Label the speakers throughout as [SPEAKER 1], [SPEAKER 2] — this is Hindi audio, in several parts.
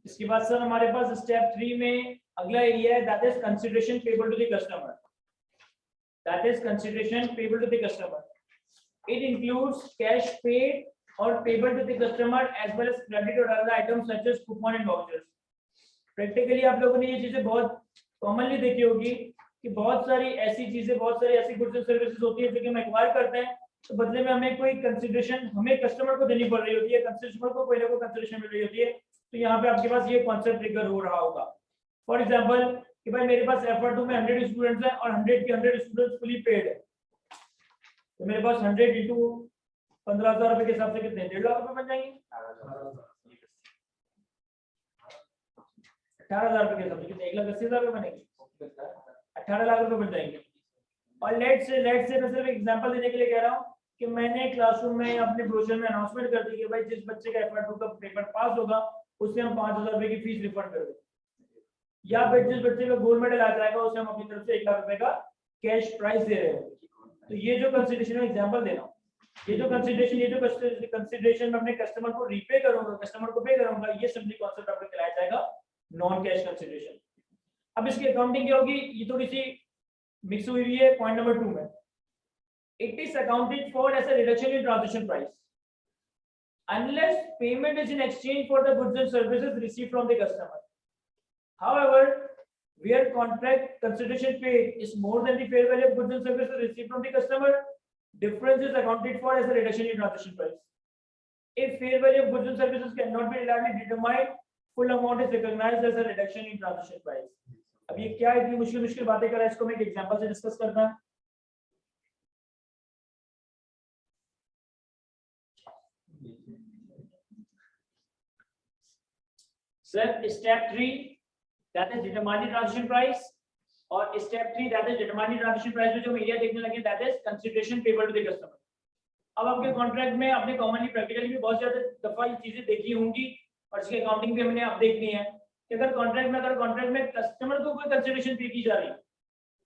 [SPEAKER 1] इसके बाद सर हमारे पास स्टेप 3 में अगला एरिया है that is consideration payable to the customer. That is consideration payable to the customer. It includes cash paid और payable to the customer as well as credit और other items such as coupon and vouchers. Practically आप लोगों ने ये चीजें बहुत कॉमनली देखी होगी कि बहुत सारी ऐसी चीजें, बहुत सारी ऐसी गुड्स एंड सर्विसेज होती है जो कि हम एक्वायर करते हैं, तो बदले में हमें कोई कंसीडरेशन हमें कस्टमर को देनी पड़ रही होती है, कस्टमर को कोई ना कोई कंसीडरेशन मिल रही होती है। तो यहाँ पे आपके पास ये कॉन्सेप्ट ट्रिगर हो रहा होगा। फॉर एग्जांपल कि भाई मेरे पास FR2 में 100 स्टूडेंट्स हैं और 100 के 100 स्टूडेंट्स फुली पेड है, तो मेरे पास 100 इंटू 15,000 रुपए के हिसाब से कितने 1.5 लाख रुपए बन जाएंगे। 18,000 रुपए के हिसाब से कितने 1,80,000 रुपए बनेंगे, 18 लाख रुपए बन जाएंगे। और लेट्स से मैं सिर्फ एग्जांपल देने के लिए कह रहा हूँ कि मैंने क्लासरूम में अपने ब्रोशर में अनाउंसमेंट कर दी कि भाई जिस बच्चे का FR2 का पेपर पास होगा उससे हम 5,000 रुपए की फीस रिफंड कर देंगे, या फिर जिस बच्चे का गोल्ड मेडल आ जाएगा उसे हम अपनी तरफ से 1 लाख रुपए का कैश प्राइज दे रहे हैं। तो ये जो कंसीडरेशन है एग्जांपल दे रहा हूँ, ये जो कंसीडरेशन मैं अपने कस्टमर को रीपे करूंगा, कस्टमर को पे करूंगा, ये सिंपली कॉन्सेप्ट आपको कहलाया जाएगा नॉन कैश कंसीडरेशन। अब इसकी अकाउंटिंग क्या होगी, ये थोड़ी सी मिक्स हुई है पॉइंट नंबर 2 में। It is accounted for as a reduction in transaction price unless payment is in exchange for the goods and services received from the customer. However, where contract consideration paid is more than the fair value of goods and services received from the customer, difference is accounted for as a reduction in transaction price. If fair value of goods and services cannot be reliably determined, full amount is recognized as a reduction in transaction price. अब ये क्या इतनी मुश्किल बातें कर रहा है, इसको मैं एक एग्जांपल से डिस्कस करता हूं। Sir step 3 that is determining transaction price, और step 3 that is determining transaction price में जो एरिया देखने लगे that is consideration payable to the customer. अब आपके कॉन्ट्रैक्ट में आपने कॉमनली प्रैक्टिकली भी बहुत ज्यादा दफा ये चीजें देखी होंगी और इसकी अकाउंटिंग भी हमने अब देखनी है कि अगर कॉन्ट्रैक्ट में कस्टमर को कोई कंसीडरेशन पे की जा रही है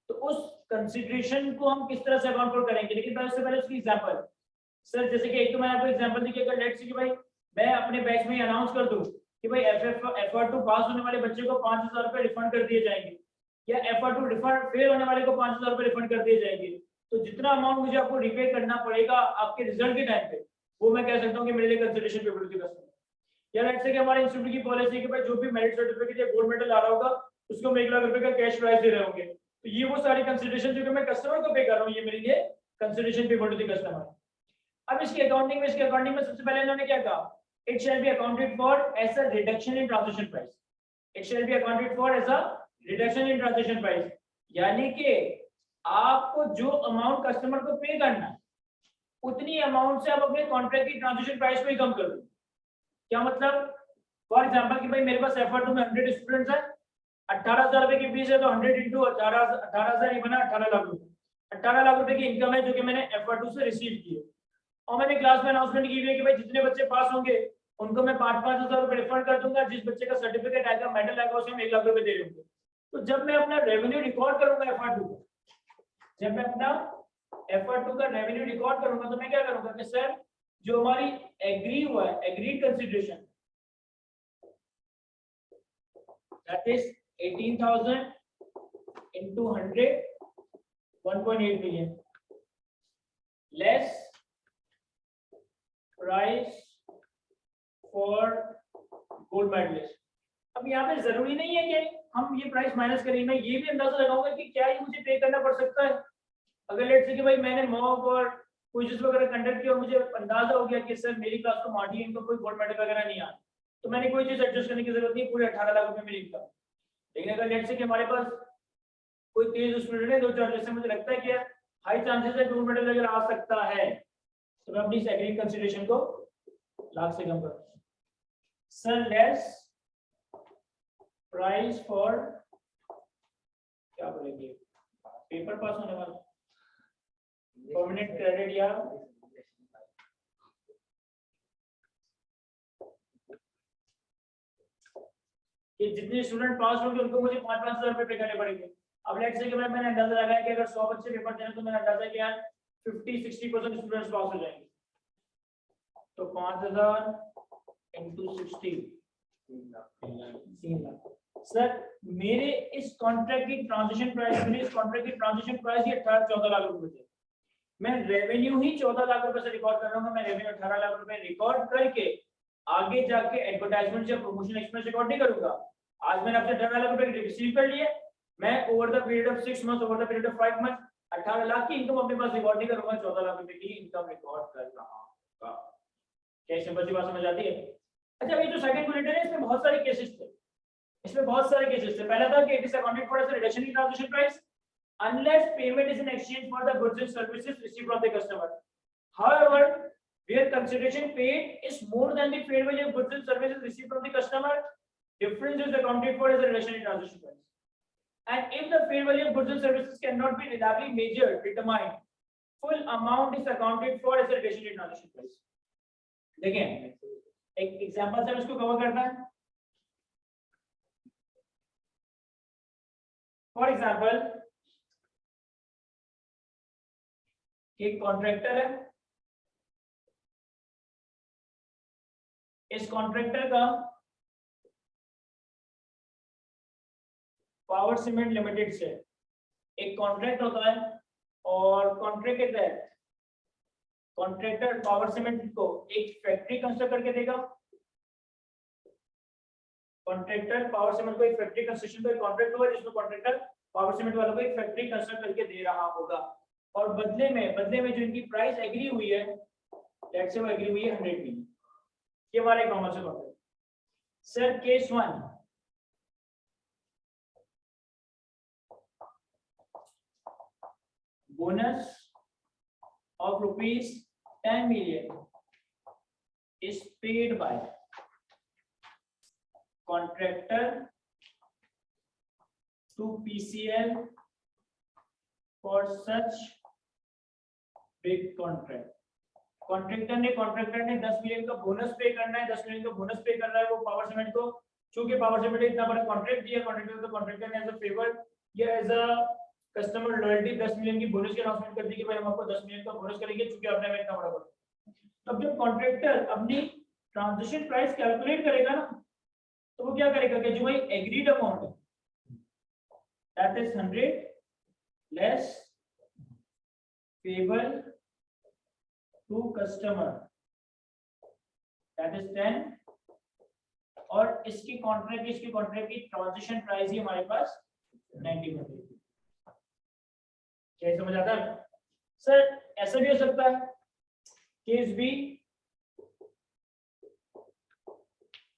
[SPEAKER 1] तो उस कंसीडरेशन को हम किस तरह से अकाउंट फॉर करेंगे। लेकिन उससे पहले उसकी एग्जांपल, सर जैसे कि एक तो मैंने आपको एग्जांपल दी कि अगर लेट्स से कि भाई मैं अपने बैच में अनाउंस कर दूं कि भाई FR2 पास होने वाले बच्चे को 5,000 रुपए रिफंड कर दिए जाएंगे, या FR2 रिफंड फेल होने वाले को 5,000 रुपए रिफंड कर दिए जाएंगे, तो जितना अमाउंट मुझे आपको रिपे करना पड़ेगा आपके रिजल्ट के टाइम पे, वो मैं कह सकता हूँ कि मेरे लिए consideration payable to the customer. या लेट्स से कि हमारे इंस्टीट्यूट की पॉलिसी है कि भाई जो भी मेरिट सर्टिफिकेट या गोल्ड मेडल आ रहा होगा उसको हम 1 लाख रुपए का कैश प्राइज दे रहे होंगे, तो ये वो सारी कंसीडरेशन जो कि मैं कस्टमर को पे कर रहा हूँ, ये मेरे लिए consideration payable to the customer. अब इसकी अकाउंटिंग में सबसे पहले इन्होंने क्या कहा, it shall be accounted for as a reduction in transaction price. It shall be accounted for as a reduction in transaction price. यानी कि आपको जो अमाउंट कस्टमर को पे करना है उतनी अमाउंट से आप अपने कॉन्ट्रैक्ट की ट्रांजैक्शन प्राइस को ही कम कर दो। क्या मतलब, फॉर एग्जांपल कि भाई मेरे पास FR2 में 100 स्टूडेंट्स हैं, 18,000 रुपए की फीस है, तो 100 इंटू 18,000 ही बना 18 लाख रुपए। 18 लाख रुपए की इनकम है जो कि मैंने FR2 से रिसीव की है, और मैंने क्लास में अनाउंसमेंट की हुई है कि भाई जितने बच्चे पास होंगे उनको मैं 5,000 रुपए रिफंड कर दूंगा, जिस बच्चे का सर्टिफिकेट आएगा मेडल आएगा उसे हम 1 लाख रुपए दे देंगे। तो जब मैं अपना रेवेन्यू रिकॉर्ड करूंगा FR2 का, जब मैं अपना FR2 का रेवेन्यू रिकॉर्ड करूंगा तो मैं क्या करूंगा कि सर जो हमारी एग्री हुआ है, agreed consideration that is 18,000 into 100 1.8 million less price for gold medalist. अब यहाँ पे जरूरी नहीं है कि हम ये प्राइस माइनस करें, मैं ये भी अंदाजा लगाऊंगा कि क्या ये मुझे पे करना पड़ सकता है। अगर लेट्स से कि भाई मैंने मॉक और क्विज़ेस वगैरह कंडक्ट किया और मुझे अंदाजा हो गया कि सर मेरी क्लास को मार्टी इनको कोई गोल्ड मेडल वगैरह नहीं आया, तो मैंने कोई चीज एडजस्ट करने की जरूरत नहीं, पूरे 18 लाख रुपए मेरी इनकम। लेकिन अगर लेट्स से कि हमारे पास कोई तेज स्टूडेंट है, 2-4 जैसे मुझे लगता है कि हाई चांसेस है गोल्ड मेडल वगैरह आ सकता है, तो मैं अपनी एग्रीड कंसीडरेशन को लाख से कम करूँ। सर लेस प्राइस फॉर क्या बोलेंगे पेपर पास होने वाला परमानेंट क्रेडिट, या कि जितने स्टूडेंट पास होंगे उनको मुझे 5,000 रुपए पे करने पड़ेंगे। अब लेट्स से कि मैंने अंदाजा लगाया कि अगर 100 बच्चे पेपर देने तो मेरा अंदाजा है कि यार 50-60% स्टूडेंट्स पास हो जाएंगे, तो 5,000 into 60 3 लाख। सर मेरे इस कॉन्ट्रैक्ट की ट्रांजिशन प्राइस, मेरे इस कॉन्ट्रैक्ट की ट्रांजिशन प्राइस ये 14 लाख रुपए थे। मैं रेवेन्यू ही 14 लाख रुपए से रिकॉर्ड कर रहा हूँ, मैं रेवेन्यू 18 लाख रुपए रिकॉर्ड करके आगे जाके एडवर्टाइजमेंट या प्रमोशन एक्सपेंस रिकॉर्ड नहीं करूंगा। आज मैंने आपसे 18 लाख रुपए रिसीव कर लिए, मैं over the period of 6 months, over the period of 5 months 18 lakh की इनकम अपने पास रिकॉर्ड नहीं करूंगा, 14 लाख रुपए की इनकम रिकॉर्ड कर रहा हूं। क्या सिंपल सी बात समझ आती है? अच्छा, ये जो सेकंड बुलेटिन है इसमें बहुत सारे केसेस थे, इसमें बहुत सारे केसेस थे। पहला था कि it is accounted for as a reduction in transaction price unless payment is in exchange for the goods and services received from the customer. However, where consideration paid is more than the fair value of goods and services received from the customer, difference is accounted for as a reduction in transaction price. And if the fair value of goods and services cannot be reliably measured, determined, full amount is accounted for as a reduction in transaction price. देखिए एक एग्जांपल से इसको कवर करना है। फॉर एग्जांपल एक कॉन्ट्रैक्टर है, इस कॉन्ट्रैक्टर का पावर सीमेंट लिमिटेड से एक कॉन्ट्रैक्ट होता है और कॉन्ट्रैक्ट के तहत कॉन्ट्रैक्टर पावर सीमेंट को एक फैक्ट्री कंस्ट्रक्ट करके देगा। कॉन्ट्रैक्टर पावर सीमेंट को एक फैक्ट्री कंस्ट्रक्शन का कॉन्ट्रैक्ट होगा जिसमें कॉन्ट्रैक्टर पावर सीमेंट वालों को एक फैक्ट्री कंस्ट्रक्ट करके दे रहा होगा और बदले में जो इनकी प्राइस एग्री हुई है, लेट्स से वो एग्री हुई है 100 मिलियन। ये हमारा एक commercial contract. Sir case 1, bonus of rupees 10 million is paid by contractor to PCL for such big contract. Contractor ने 10 मिलियन का बोनस पे करना है, 10 मिलियन का बोनस पे कर रहा है वो पावर सीमेंट को, क्योंकि पावर सीमेंट ने इतना बड़ा कॉन्ट्रैक्ट दिया कॉन्ट्रैक्टर को, कॉन्ट्रैक्टर ने एज अ फेवर या as a customer loyalty 10 million की बोनस की अनाउंसमेंट कर दी कि भाई हम आपको 10 मिलियन का बोनस करेंगे क्योंकि आपने हमें इतना बड़ा बोनस। तब जब कॉन्ट्रैक्टर अपनी ट्रांजिशन प्राइस कैलकुलेट करेगा ना, तो वो क्या करेगा कि जो भाई एग्रीड अमाउंट है that is 100 less payable to customer that is 10 और इसकी कॉन्ट्रैक्ट की ट्रांजिशन प्राइस ही हमारे पास 90 होती है। क्या समझ आता है? सर ऐसा भी हो सकता है केस बी,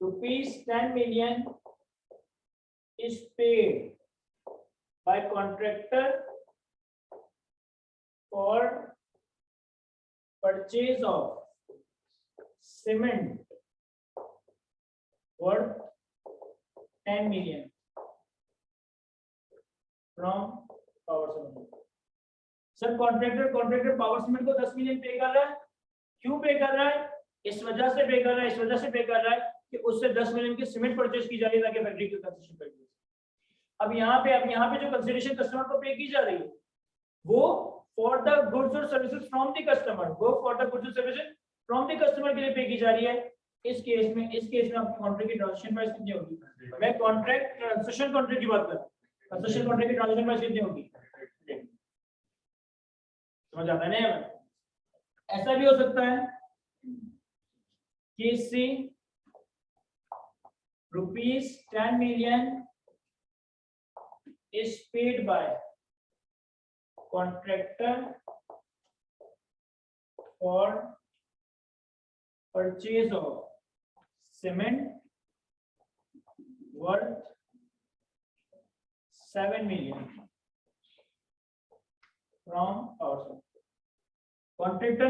[SPEAKER 1] रुपीज 10 मिलियन is paid by contractor for purchase of cement worth 10 million from power cement. Sir contractor power cement को 10 मिलियन पे कर रहा है। क्यों पे कर रहा है? इस वजह से पे कर रहा है कि उससे 10 मिलियन की सीमेंट परचेज की जा रही है ताकि फैक्ट्री की कंस्ट्रक्शन कर दी। अब यहाँ पे जो कंसिडरेशन कस्टमर को पे की जा रही है वो फॉर द गुड्स और सर्विसेज फ्रॉम द कस्टमर, के लिए पे की जा रही है। इस केस में आपकी कॉन्ट्रैक्ट की ट्रांजैक्शन प्राइस कितनी होगी? मैं कॉन्ट्रैक्ट ट्रांसलेशन कॉन्ट्रैक्ट की बात कर रहा हूं, कंस्ट्रक्शन कॉन्ट्रैक्ट की ट्रांजैक्शन प्राइस कितनी होगी? समझ आता है ना? ऐसा भी हो सकता है कि सी रुपीज 10 मिलियन is paid by contractor for purchase of cement worth 7 million from power cement. Contractor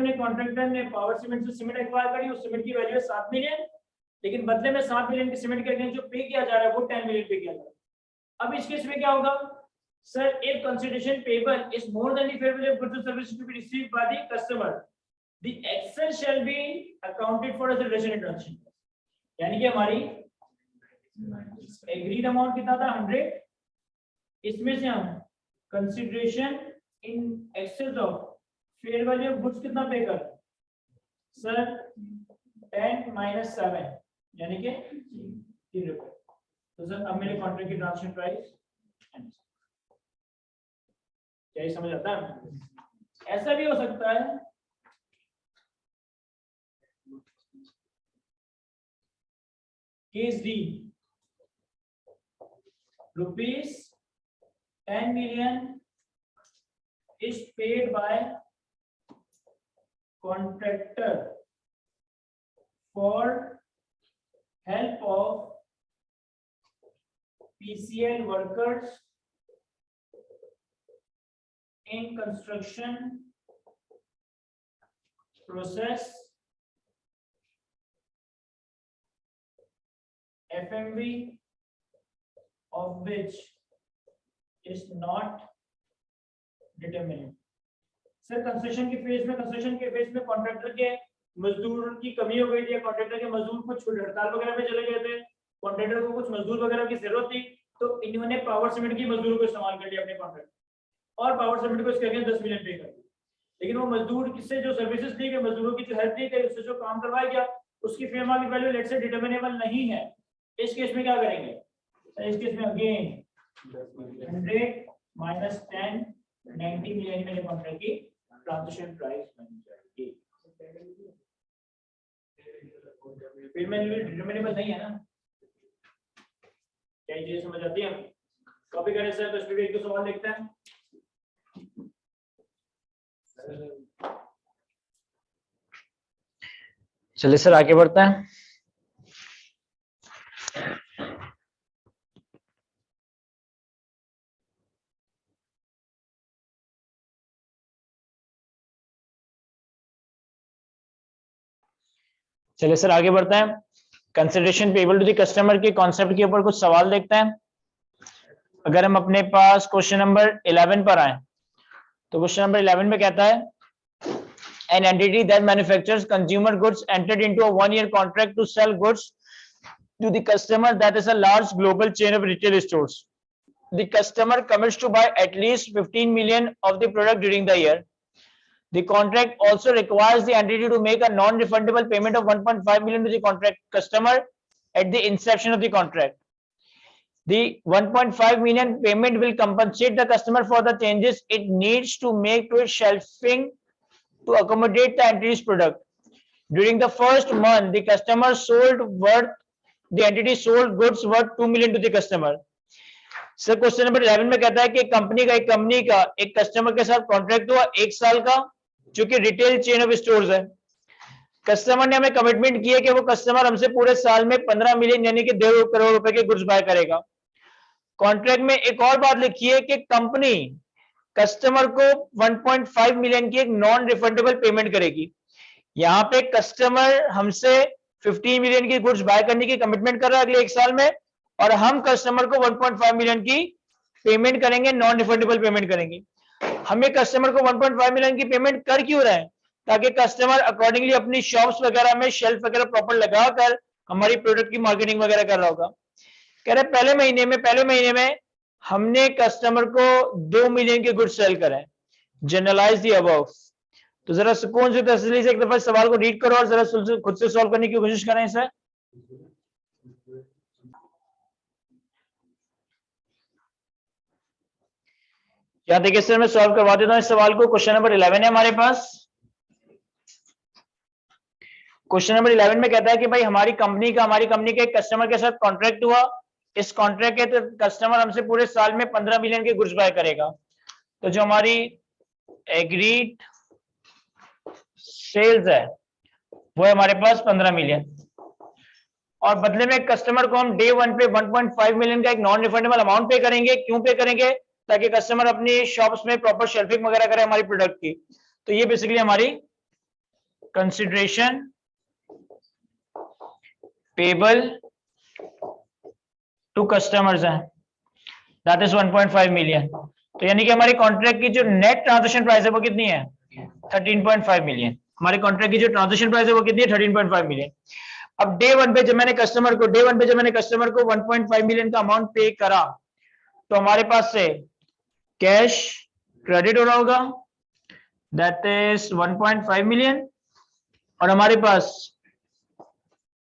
[SPEAKER 1] ने पावर सीमेंट से सीमेंट एक्वायर करी, उस सीमेंट की वैल्यू है 7 मिलियन, लेकिन बदले में 7 मिलियन की सीमेंट के अगेंस्ट जो पे किया जा रहा है वो 10 मिलियन पे किया जा रहा है। अब इस केस में क्या होगा? Sir if consideration payable is more than the fair value of goods and services to be received by the customer, the excess shall be accounted for as a reduction in transaction. यानी कि हमारी एग्रीड अमाउंट कितना था 100, इसमें से हम consideration in excess of fair value of goods कितना पे कर? सर 10 - 7 यानी कि ₹3। तो सर अब मेरे कॉन्ट्रैक्ट की ट्रांसमिशन प्राइस क्या ये समझ आता है? ऐसा भी हो सकता है case D, ₹10 million is paid by contractor for help of PCL workers in construction process, FMV of which is not determined। Sir construction के फेज में कॉन्ट्रैक्टर के मजदूर की कमी हो गई थी, कॉन्ट्रैक्टर के मजदूर कुछ हड़ताल वगैरह पे चले गए थे, कॉन्ट्रैक्टर को कुछ मजदूर वगैरह की जरूरत थी, तो इन्होंने पावर सीमेंट की मजदूरों को इस्तेमाल कर लिया अपने कॉन्ट्रैक्ट, और पावर सीमेंट को इसके अगेंस्ट 10 मिलियन पे कर दिया। लेकिन वो मजदूर किससे जो सर्विसेज दी गई, मजदूरों की जो हेल्प दी गई, उससे जो काम करवाया गया, उसकी फेयर मार्केट वैल्यू लेट से डिटरमिनेबल नहीं है। इस केस में क्या करेंगे? इस केस में अगेन 100 माइनस 10 90 मिलियन मेरे कॉन्ट्रैक्ट की ट्रांजिशन प्राइस बन जाएगी। फेयर वैल्यू डिटरमिनेबल नहीं है ना, क्या ये समझ आती है? कॉपी करें सर, तो इस पे एक दो सवाल देखते हैं।
[SPEAKER 2] चलिए सर आगे बढ़ते हैं। चलिए सर आगे बढ़ते हैं। Consideration payable to the customer के कॉन्सेप्ट के ऊपर कुछ सवाल देखते हैं। अगर हम अपने पास क्वेश्चन नंबर 11 पर आए, तो क्वेश्चन नंबर 11 में कहता है an entity that manufactures consumer goods entered into a 1-year contract to sell goods to the customer that is a large global chain of retail stores. The customer commits to buy at least 15 million of the product during the year. The contract also requires the entity to make a non-refundable payment of 1.5 million to the contract customer at the inception of the contract. The 1.5 million payment will compensate the customer for the changes it needs to make to its shelving to accommodate the entity's product. During the first month, the entity sold goods worth 2 million to the customer. Sir question number 11 में कहता है कि कंपनी का एक कस्टमर के साथ कॉन्ट्रैक्ट हुआ 1 साल का, जो कि रिटेल चेन ऑफ स्टोर्स है। कस्टमर ने हमें कमिटमेंट किया कि वो कस्टमर हमसे पूरे साल में 15 मिलियन यानी कि 1.5 करोड़ रुपए के गुड्स बाय करेगा। कॉन्ट्रैक्ट में एक और बात लिखी है कि कंपनी कस्टमर को 1.5 मिलियन की एक नॉन रिफंडेबल पेमेंट करेगी। यहाँ पे कस्टमर हमसे 15 मिलियन की गुड्स बाय करने की कमिटमेंट कर रहा है अगले 1 साल में, और हम कस्टमर को 1.5 मिलियन की पेमेंट करेंगे, नॉन रिफंडेबल पेमेंट करेंगे। हमें कस्टमर को 1.5 मिलियन की पेमेंट कर क्यों रहे हैं? ताकि कस्टमर अकॉर्डिंगली अपनी शॉप्स वगैरह में शेल्फ वगैरह प्रॉपर लगाकर हमारी प्रोडक्ट की मार्केटिंग वगैरह कर रहा होगा। कह रहे पहले महीने में हमने कस्टमर को 2 मिलियन के गुड्स सेल करें। Generalise the above. तो जरा सुकून से तसल्ली से एक दफा सवाल को रीड करो और जरा खुद से सॉल्व करने की कोशिश करें इसे। क्या देखिए सर, मैं सॉल्व करवा देता हूं इस सवाल को। क्वेश्चन नंबर 11 है हमारे पास। क्वेश्चन नंबर 11 में कहता है कि भाई हमारी कंपनी का एक कस्टमर के साथ कॉन्ट्रैक्ट हुआ। इस कॉन्ट्रैक्ट के तो कस्टमर हमसे पूरे साल में 15 मिलियन के गुड्स बाय करेगा। तो जो हमारी एग्रीड सेल्स है वो है हमारे पास 15 मिलियन, और बदले में कस्टमर को हम डे 1 पे 1.5 मिलियन का एक नॉन रिफंडेबल अमाउंट पे करेंगे। क्यों पे करेंगे? ताकि कस्टमर अपनी शॉप्स में प्रॉपर शेल्फिंग वगैरह करे हमारी प्रोडक्ट की। तो ये बेसिकली हमारी कंसिडरेशन पेबल टू कस्टमर्स है, दैट इज 1.5 मिलियन। तो यानी कि हमारी कॉन्ट्रैक्ट की जो नेट ट्रांजैक्शन प्राइस है वो कितनी है? 13.5 मिलियन। हमारे कॉन्ट्रैक्ट की जो ट्रांजैक्शन प्राइस है वो कितनी है? 13.5 मिलियन। अब डे 1 पे जब मैंने कस्टमर को 1.5 मिलियन का अमाउंट पे करा, तो हमारे पास से कैश क्रेडिट हो रहा होगा, दैट इज 1.5 मिलियन, और हमारे पास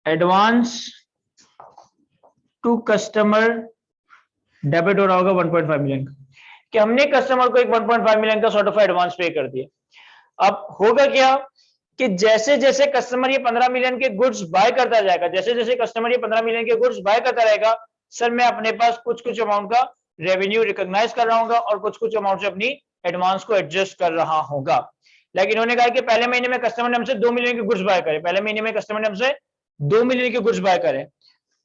[SPEAKER 2] एडवांस टू कस्टमर डेबिट हो रहा होगा 1.5 मिलियन का, कि हमने कस्टमर को एक 1.5 मिलियन का सॉर्ट ऑफ एडवांस पे कर दिया। अब होगा क्या कि जैसे जैसे कस्टमर ये 15 मिलियन के गुड्स बाय करता जाएगा, जैसे जैसे कस्टमर ये 15 मिलियन के गुड्स बाय करता रहेगा, सर मैं अपने पास कुछ कुछ अमाउंट का रेवेन्यू रिकॉग्नाइज कर रहा हूँ और कुछ कुछ अमाउंट से अपनी एडवांस को एडजस्ट कर रहा होगा। लेकिन इन्होंने कहा कि पहले महीने में कस्टमर ने हमसे 2 मिलियन के गुड्स बाय करे, पहले महीने में कस्टमर ने हमसे 2 मिलियन के गुड्स बाय करे,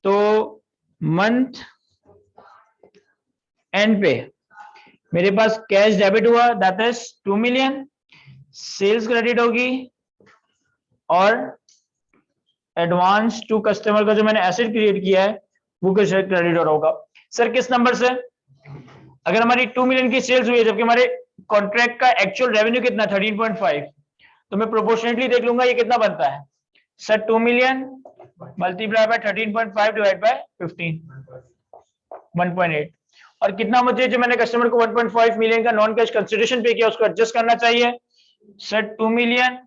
[SPEAKER 2] तो मंथ एंड पे मेरे पास कैश डेबिट हुआ, that is 2 million, sales credit होगी और एडवांस टू कस्टमर का जो मैंने एसेट क्रिएट किया है वो क्रेडिट और होगा। सर किस नंबर से? अगर हमारी 2 मिलियन की सेल्स हुई है जबकि हमारे कॉन्ट्रैक्ट का एक्चुअल रेवेन्यू कितना 13.5, तो मैं प्रोपोर्शनेटली देख लूंगा ये कितना बनता है। Sir 2 million multiply by 13.5 divide by 15, 1.8, और कितना मुझे जो मैंने कस्टमर को 1.5 मिलियन का नॉन कैश कंसिडरेशन पे किया उसको एडजस्ट करना चाहिए। Sir 2 million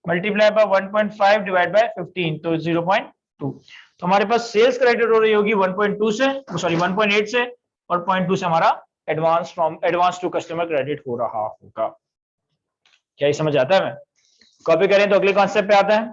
[SPEAKER 2] multiply by 1.5 divide by 15, तो 0.2, तो हमारे पास सेल्स क्रेडिट हो रही होगी 1.2 से, सॉरी 1.8 से, और 0.2 से हमारा एडवांस टू कस्टमर क्रेडिट हो रहा होगा। क्या ये समझ आता है? मैं कॉपी करें तो अगले कॉन्सेप्ट पे आता है।